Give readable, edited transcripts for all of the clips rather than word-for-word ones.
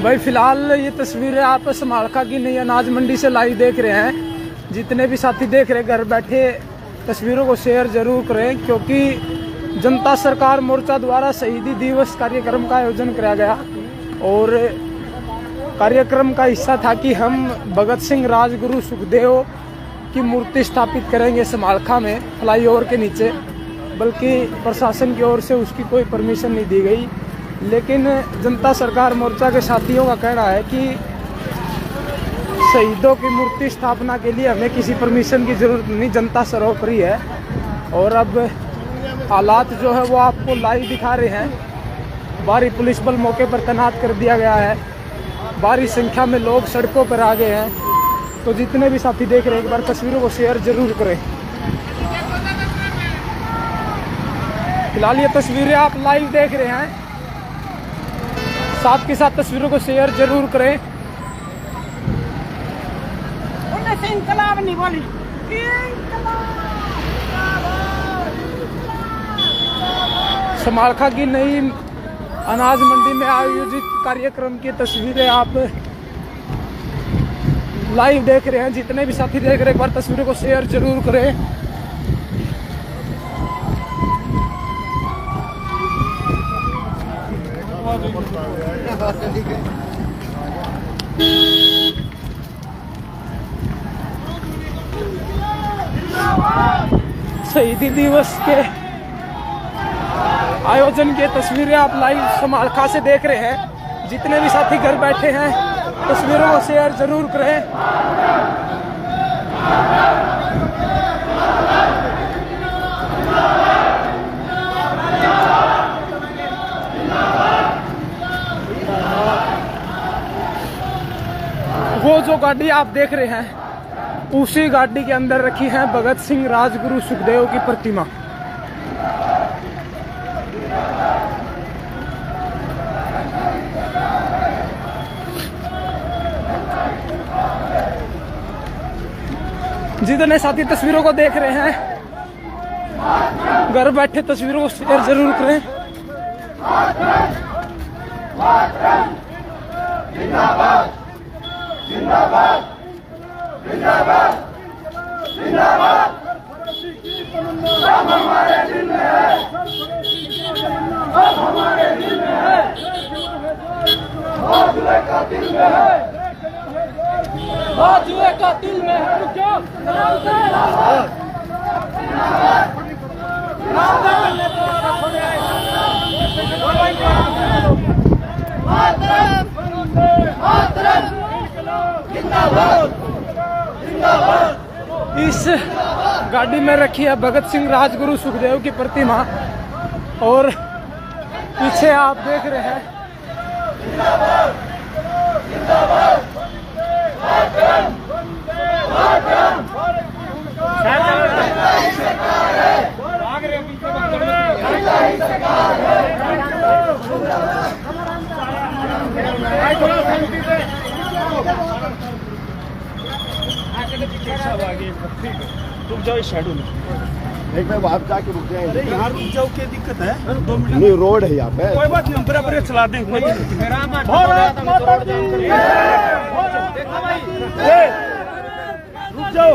भाई फिलहाल ये तस्वीरें आप समालखा की नई अनाज मंडी से लाइव देख रहे हैं। जितने भी साथी देख रहे हैं घर बैठे तस्वीरों को शेयर जरूर करें, क्योंकि जनता सरकार मोर्चा द्वारा शहीदी दिवस कार्यक्रम का आयोजन किया गया और कार्यक्रम का हिस्सा था कि हम भगत सिंह राजगुरु सुखदेव की मूर्ति स्थापित करेंगे समालखा में फ्लाईओवर के नीचे, बल्कि प्रशासन की ओर से उसकी कोई परमिशन नहीं दी गई। लेकिन जनता सरकार मोर्चा के साथियों का कहना है कि शहीदों की मूर्ति स्थापना के लिए हमें किसी परमिशन की जरूरत नहीं, जनता सर्वोपरि है। और अब हालात जो है वो आपको लाइव दिखा रहे हैं। भारी पुलिस बल मौके पर तैनात कर दिया गया है, भारी संख्या में लोग सड़कों पर आ गए हैं। तो जितने भी साथी देख रहे हैं एक बार तस्वीरों को शेयर जरूर करें। फिलहाल ये तस्वीरें आप लाइव देख रहे हैं, साथ के साथ तस्वीरों को शेयर जरूर करें। नहीं बोली समालखा की नई अनाज मंडी में आयोजित कार्यक्रम की तस्वीरें आप लाइव देख रहे हैं। जितने भी साथी देख रहे हैं एक बार तस्वीरों को शेयर जरूर करें। शहीदी दिवस के आयोजन की तस्वीरें आप लाइव समालखा से देख रहे हैं। जितने भी साथी घर बैठे हैं तस्वीरों को शेयर जरूर करें। वो जो गाड़ी आप देख रहे हैं उसी गाड़ी के अंदर रखी है भगत सिंह राजगुरु सुखदेव की प्रतिमा। जितने साथी तस्वीरों को देख रहे हैं घर बैठे तस्वीरों को शेयर जरूर करें। जिंदाबाद जिंदाबाद जिंदाबाद जिंदाबाद अब हमारे दिल में है, अब हमारे दिल में है, बाजुए का दिल में है, बाजुए का दिल में है। इस गाड़ी में रखी है भगत सिंह राजगुरु सुखदेव की प्रतिमा और पीछे आप देख रहे हैं रुक जाओ इस साइड में। एक मैं आप जाके रुक जाए। अरे यहाँ रुक जाओ, क्या दिक्कत है? 2 मिनट नहीं, रोड है यहाँ पे। कोई बात नहीं, हम बराबर चला दें। कोई रुक जाओ।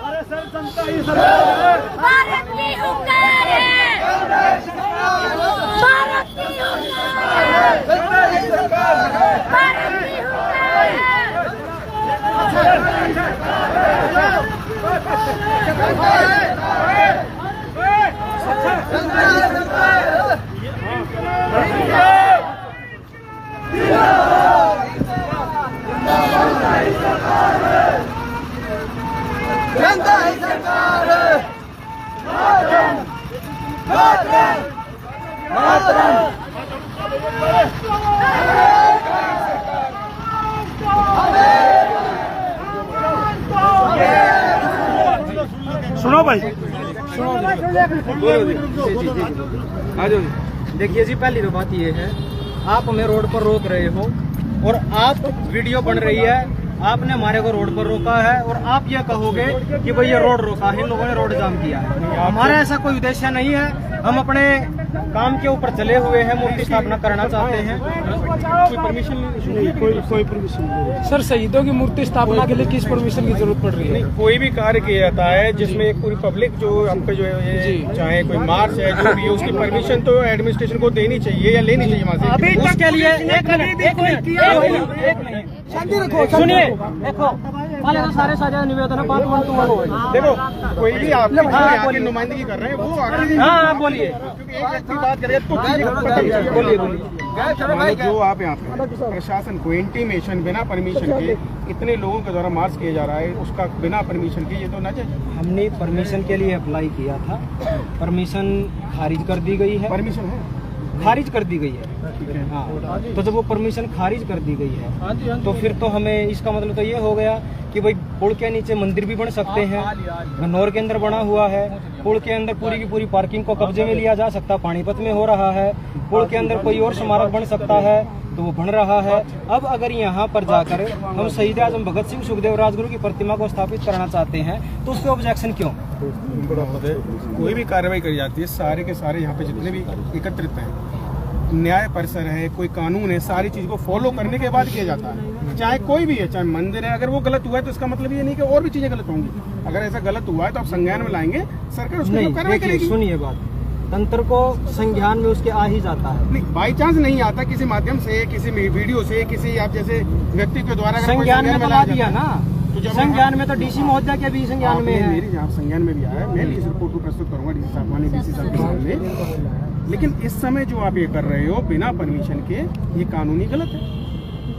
अरे सर जनता ही भारत की हुकूमत है, भारत की सुनो भाई, देखिए जी, पहली तो बात ये है, आप हमें रोड पर रोक रहे हो और आप वीडियो बन रही है, आपने हमारे को रोड पर रोका है और आप ये कहोगे कि भाई ये रोड रोका है, इन लोगों ने रोड जाम किया है। हमारा ऐसा कोई उद्देश्य नहीं है। हम अपने काम के ऊपर चले हुए हैं, मूर्ति स्थापना करना चाहते हैं। कोई परमिशन नहीं, कोई परमिशन नहीं। सर शहीदों की मूर्ति स्थापना के लिए किस परमिशन की जरूरत पड़ रही है? कोई भी कार्य किया जाता है जिसमें एक पूरी पब्लिक जो आपका जो है चाहे कोई मार्च है जो भी है उसकी परमिशन तो एडमिनिस्ट्रेशन को देनी चाहिए या लेनी चाहिए वहाँ से। अभी उसके लिए एक मिनट सुनिए, देखो पहले तो सारे साझा निवेदन है, बात 1 to 1 देखो कोई भी आपकी नुमाइंदगी कर रहे हैं वो आगे हाँ बोलिए, क्योंकि एक व्यक्ति बात करेगा तो बोलिए। जो आप यहाँ पे प्रशासन को इंटीमेशन बिना परमिशन के इतने लोगों के द्वारा मार्च किया जा रहा है, उसका बिना परमिशन के ये तो ना चाहिए। हमने परमिशन के लिए अप्लाई किया था, परमिशन खारिज कर दी गई है। परमिशन है, खारिज कर दी गई है। हाँ, तो जब वो परमिशन खारिज कर दी गई है तो फिर तो हमें इसका मतलब तो ये हो गया कि भाई पुल के नीचे मंदिर भी बन सकते हैं, गन्नौर के अंदर बना हुआ है, पुल के अंदर पूरी की पूरी पार्किंग को कब्जे में लिया जा सकता, पानीपत में हो रहा है, पुल के अंदर कोई और स्मारक बन सकता है तो वो बन रहा है। अब अगर यहाँ पर जाकर हम शहीद आजम भगत सिंह सुखदेव राजगुरु की प्रतिमा को स्थापित करना चाहते हैं तो उस पर ऑब्जेक्शन क्यों? कोई भी कार्रवाई करी जाती है सारे के सारे यहाँ पे जितने भी एकत्रित हैं, न्याय परिसर है, कोई कानून है, सारी चीज को फॉलो करने के बाद किया जाता है। चाहे कोई भी है, चाहे मंदिर है, अगर वो गलत हुआ है तो इसका मतलब ये नहीं कि और भी चीजें गलत होंगी। अगर ऐसा गलत हुआ है तो आप संज्ञान में लाएंगे, सरकार उसको कार्रवाई करेगी। सुनिए बात, तंत्र को संज्ञान में उसके आ ही जाता है। नहीं, बाई चांस नहीं आता, किसी माध्यम से, किसी वीडियो से, किसी आप जैसे व्यक्ति के द्वारा संज्ञान में तो ला दिया ना, संज्ञान में तो डीसी महोदय के भी संज्ञान में है। मेरी जहाँ संज्ञान में भी आया, मैं भी इस रिपोर्ट को प्रस्तुत करूंगा डीसी साहब माननीय डीसी साहब के सामने। लेकिन इस समय जो आप ये कर रहे हो बिना परमिशन के, ये कानूनी गलत है।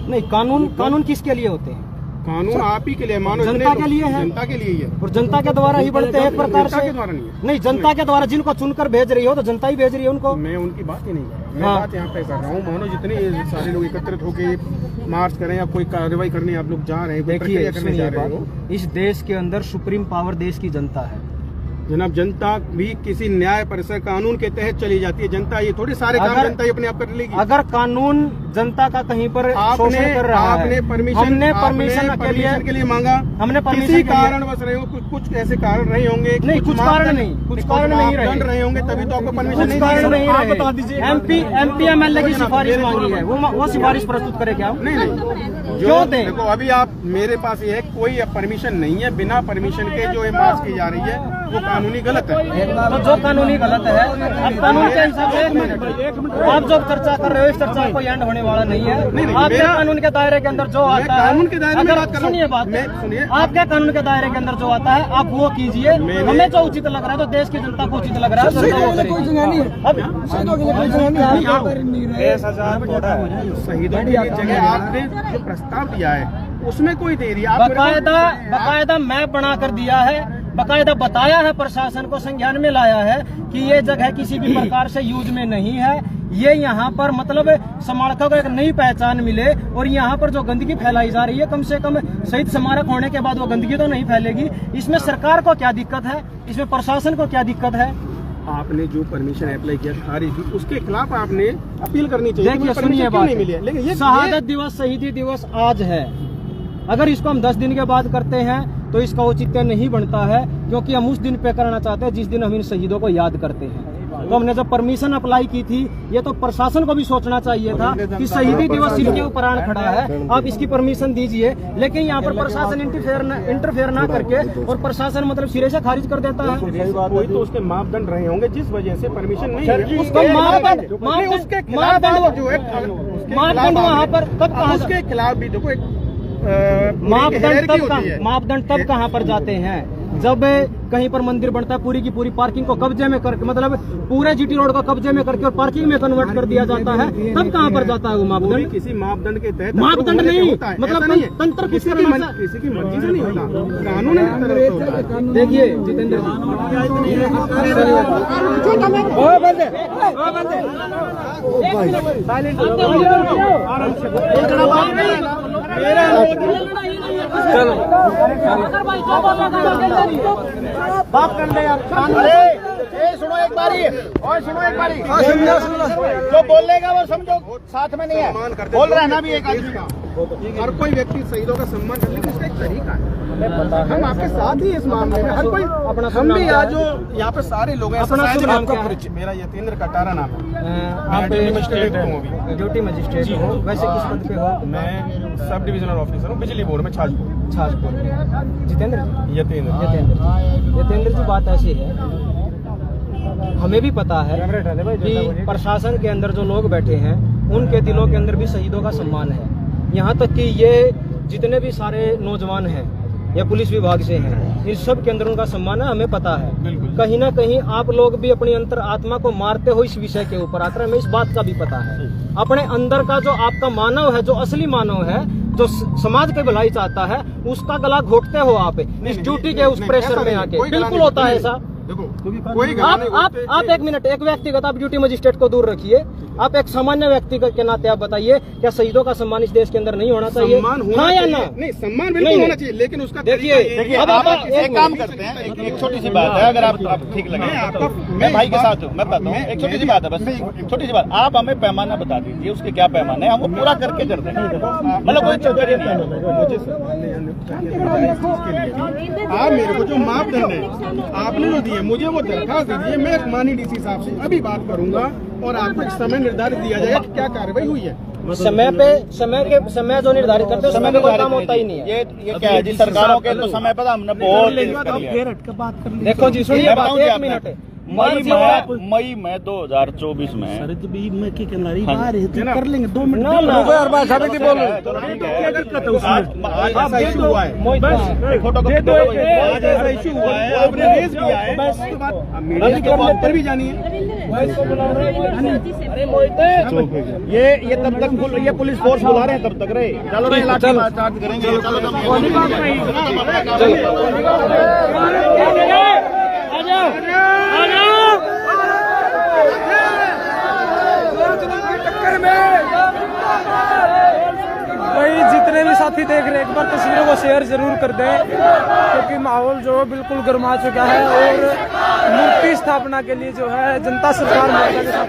नहीं, कानून किसके लिए होते हैं? कानून आप ही के लिए, मानो जनता के लिए है, जनता के लिए ही है, और जनता के द्वारा ही बढ़ते हैं एक प्रकार से। के द्वारा नहीं है। नहीं, जनता के द्वारा जिनको चुनकर भेज रही हो तो जनता ही भेज रही है उनको। मैं उनकी बात ही नहीं कर रहा, मैं हाँ। बात यहाँ पे कर रहा हूँ, मानो जितने सारे लोग एकत्रित होकर मार्च करें या कोई कार्रवाई करने आप लोग जा रहे हैं, देखिए सुनिए बात, इस देश के अंदर सुप्रीम पावर देश की जनता है जनाब। जनता भी किसी न्याय परिसर कानून के तहत चली जाती है। जनता ये थोड़ी सारे काम जनता ही अपने आप कर लेगी। अगर कानून जनता का कहीं पर शोषण कर रहा है, हमने परमिशन के लिए मांगा, हमने किसी कारण बस रहे हो, कुछ ऐसे कारण रहे होंगे, नहीं कुछ कारण नहीं रहे होंगे, तभी तो आपको परमिशन नहीं रहे। बता दीजिए, एमपी एमएलए की सिफारिश मांगी है, वो सिफारिश प्रस्तुत करे क्या? नहीं जो देखो, अभी आप मेरे पास ये है, कोई परमिशन नहीं है, बिना परमिशन के जो मार्च की जा रही है वो कानूनी गलत है। तो जो कानूनी गलत है, अब कानून के हिसाब से आप जो चर्चा कर रहे हो इस चर्चा को एंड होने वाला नहीं है। आपके कानून के दायरे के अंदर जो आता है, कानून के दायरे में बात कर, सुनिए बात, आपके कानून के दायरे के अंदर जो आता है आप वो कीजिए। हमें जो उचित लग रहा है, तो देश की जनता को उचित लग रहा है, शहीदों की जगह आपने जो प्रस्ताव दिया है उसमें कोई देरी, बकायदा मैप बना कर दिया है, बकायदा बताया है, प्रशासन को संज्ञान में लाया है कि ये जगह किसी भी प्रकार से यूज में नहीं है। ये यहाँ पर मतलब स्मारकों को एक नई पहचान मिले, और यहाँ पर जो गंदगी फैलाई जा रही है, कम से कम शहीद स्मारक होने के बाद वो गंदगी तो नहीं फैलेगी। इसमें सरकार को क्या दिक्कत है, इसमें प्रशासन को क्या दिक्कत है? आपने जो परमिशन अप्लाई किया खारिज की, उसके खिलाफ आपने अपील करनी चाहिए। देखिए सुनिए बात, लेकिन ये शहादत दिवस, शहीदी दिवस आज है, अगर इसको हम 10 दिन के बाद करते हैं तो इसका औचित्य नहीं बनता है, क्योंकि हम उस दिन पे करना चाहते हैं जिस दिन हम इन शहीदों को याद करते हैं। तो हमने जब परमिशन अप्लाई की थी, ये तो प्रशासन को भी सोचना चाहिए था कि शहीदी दिवस इनके ऊपर आन खड़ा है, आप इसकी परमिशन दीजिए। लेकिन यहाँ पर प्रशासन इंटरफेयर ना करके, और प्रशासन मतलब सिरे से खारिज कर देता है। कोई तो उसके मापदंड रहे होंगे जिस वजह से परमिशन नहीं है। उसका मापदंड वहाँ पर तब कहा, उसके खिलाफ भी देखो एक मापदंड तब कहाँ पर जाते हैं, जब कहीं पर मंदिर बनता है, पूरी की पूरी पार्किंग को कब्जे में करके, मतलब पूरे जीटी रोड को कब्जे में करके और पार्किंग में कन्वर्ट कर दिया जाता है, तब कहाँ पर जाता है वो मापदंड? किसी मापदंड के तहत मापदंड नहीं, मतलब तंत्र किसी की मर्जी से नहीं होता, कानून। देखिए जितेंद्र बात कर ले यार। अरे सुनो एक बारी, और सुनो एक बारी, जो बोलेगा वो समझो साथ में नहीं है, बोल रहा है ना भी एक आदमी का। हर कोई व्यक्ति शहीदों का सम्मान करने का इसका एक तरीका है। हम आपके साथ ही इस मामले में, हर कोई अपना हम भी आज जो यहाँ पे सारे लोग हैं। अपना शुभ नाम क्या है? मेरा यतेंद्र कटारा नाम है। आप ड्यूटी मजिस्ट्रेट हूँ अभी। ड्यूटी मजिस्ट्रेट हो, वैसे किस पद पे हो? मैं सब डिविजनल ऑफिसर हूँ बिजली बोर्ड में छाजपुर। छाजपुर में। जितेंद्र जी? यतेंद्र यतेंद्र जी, बात ऐसी है, हमें भी पता है कि प्रशासन के अंदर जो लोग बैठे हैं उनके दिलों के अंदर भी शहीदों का सम्मान है। यहाँ तक कि ये जितने भी सारे नौजवान हैं या पुलिस विभाग से हैं, इन सब के अंदर उनका सम्मान है, हमें पता है। बिल्कुल। कहीं ना कहीं आप लोग भी अपनी अंतर आत्मा को मारते हो इस विषय के ऊपर आकर, हमें इस बात का भी पता है। अपने अंदर का जो आपका मानव है, जो असली मानव है, जो समाज की भलाई चाहता है, उसका गला घोटते हो आप इस ड्यूटी के उस प्रेशर में आके। बिल्कुल होता है ऐसा। देखो कोई आप एक मिनट, एक व्यक्तिगत आप ड्यूटी मजिस्ट्रेट को दूर रखिए, आप एक सामान्य व्यक्ति के नाते आप बताइए, क्या शहीदों का सम्मान इस देश के अंदर नहीं होना चाहिए? हाँ या ना? नहीं, सम्मान बिल्कुल होना चाहिए, लेकिन उसका देखिए अब आप एक काम करते हैं, एक छोटी सी बात है, अगर आप ठीक लगे मैं भाई के साथ हूँ, मैं बताता हूँ, एक छोटी सी बात है, बस छोटी सी बात। आप हमें पैमाना बता दीजिए, उसके क्या पैमाने हैं, हम वो पूरा करके कर देंगे, मतलब कोई चक्कर ही नहीं है। आप मेरे को जो मापदंड है आपने जो दिए, मुझे वो दरखास्त दीजिए, मैं एक माननीय डीसी साहब से अभी बात करूंगा और आपको एक समय निर्धारित दिया जाएगा कि क्या कार्रवाई हुई है। समय जो निर्धारित करते हैं समय पे कोई काम होता ही नहीं है। ये क्या है जी, सरकारों के तो समय पर हमने बहुत देखो जी, सुनिए बात, एक मिनट। मई में 2024 में कर लेंगे 2 मिनट भी जानिए। ये तब तक ये पुलिस फोर्स बुला रहे हैं, तब तक रहे। चलो करेंगे। भाई जितने भी साथी देख रहे हैं, एक बार तस्वीरों को शेयर जरूर कर दें, क्योंकि माहौल जो है बिल्कुल गर्मा चुका है और मूर्ति स्थापना के लिए जो है जनता सरकार मोर्चा के साथ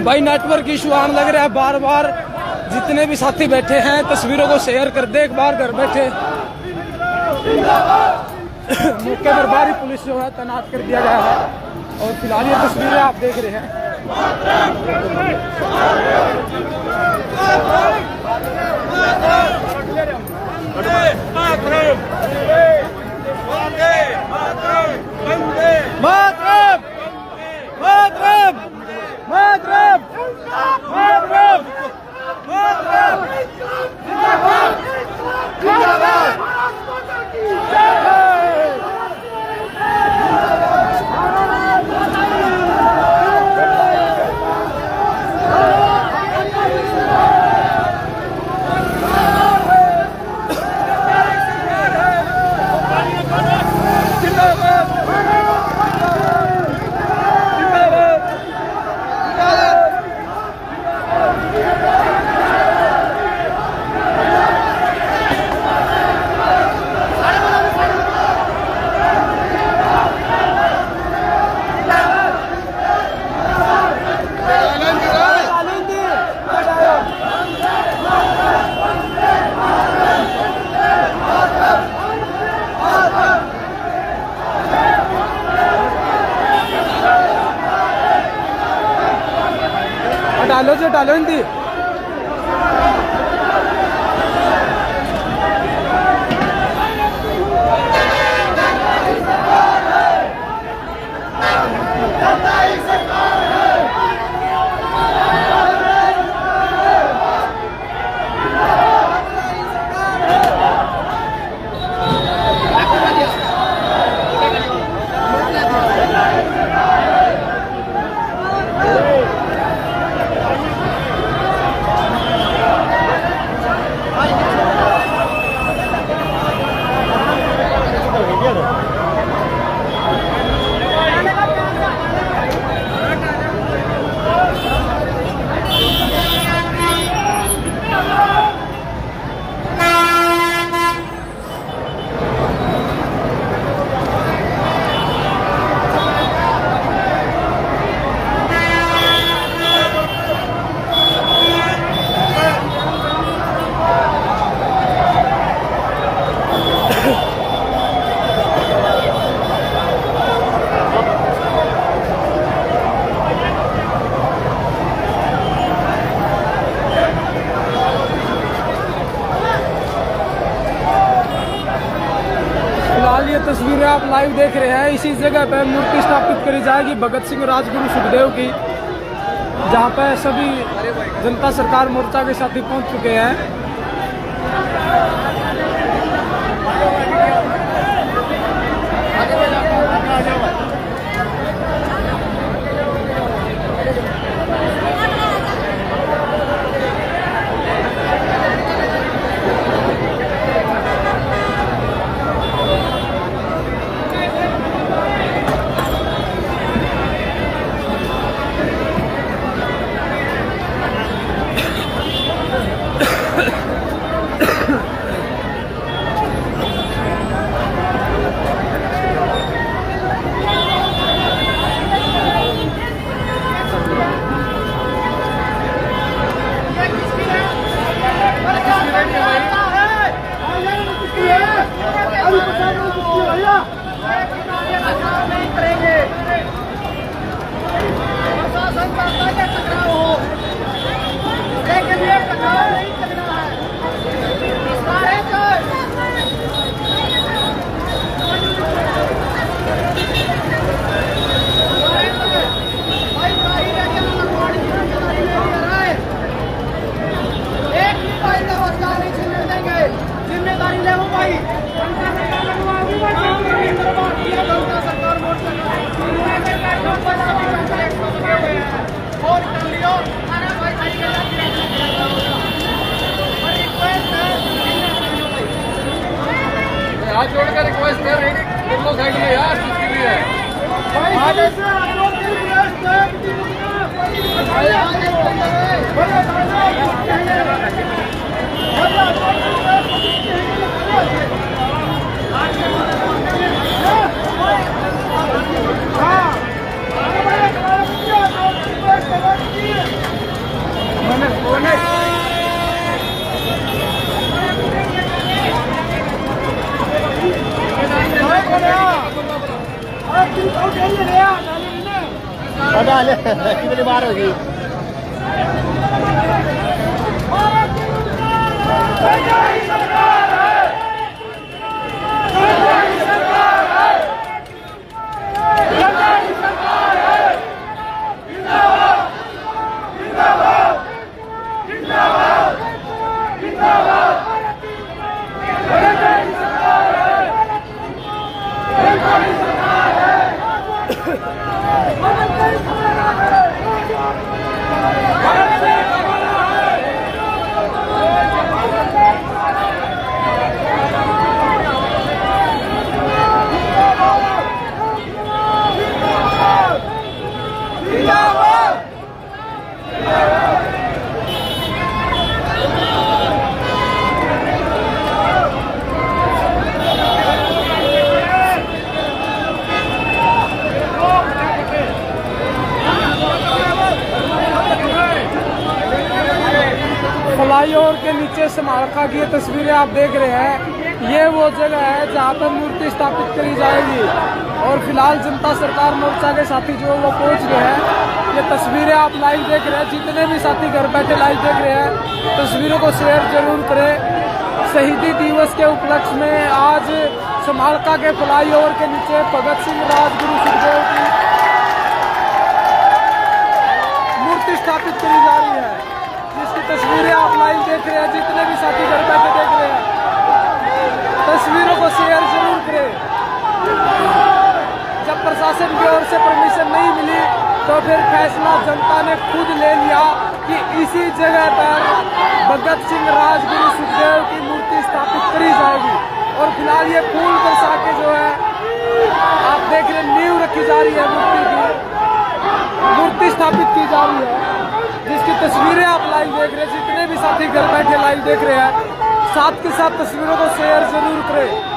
भाई नेटवर्क इशू आने लग रहा है बार बार। जितने भी साथी बैठे हैं तस्वीरों को शेयर कर दे, एक बार घर बैठे मौके पर बाहरी पुलिस जो है तैनात कर दिया गया है और फिलहाल ये तस्वीरें आप देख रहे हैं। तस्वीरें आप लाइव देख रहे हैं, इसी जगह पर मूर्ति स्थापित करी जाएगी भगत सिंह राजगुरु सुखदेव की, जहां पर सभी जनता सरकार मोर्चा के साथी पहुंच चुके हैं। हाथ जोड़ कर रिक्वेस्ट कर रही है साइड में यार, किसके लिए कितनी बार होगी? फ्लाईओवर के नीचे स्मारका की ये तस्वीरें आप देख रहे हैं, ये वो जगह है जहां पर मूर्ति स्थापित करी जाएगी। और फिलहाल जनता सरकार मोर्चा के साथी जो वो पहुंच गए हैं। ये तस्वीरें आप लाइव देख रहे हैं, जितने भी साथी घर बैठे लाइव देख रहे हैं, तस्वीरों को शेयर जरूर करें। शहीदी दिवस के उपलक्ष्य में आज स्मारका के फ्लाईओवर के नीचे भगत सिंह राजगुरु सुखदेव की मूर्ति स्थापित करी जा रही है, जिसकी तस्वीरें आप लाइव देख रहे हैं, जितने भी साथी घर बैठे देख रहे हैं, तस्वीरों को शेयर जरूर करें। जब प्रशासन की ओर से परमिशन नहीं मिली तो फिर फैसला जनता ने खुद ले लिया कि इसी जगह पर भगत सिंह राजगुरु सुखदेव की मूर्ति स्थापित करी जाएगी। और फिलहाल ये फूल बरसा के जो है आप देख रहे हैं, नींव रखी जा रही है, मूर्ति स्थापित की जा रही है, जिसकी तस्वीरें आप लाइव देख रहे हैं। जितने भी साथी घर बैठे लाइव देख रहे हैं, साथ के साथ तस्वीरों को शेयर जरूर करें।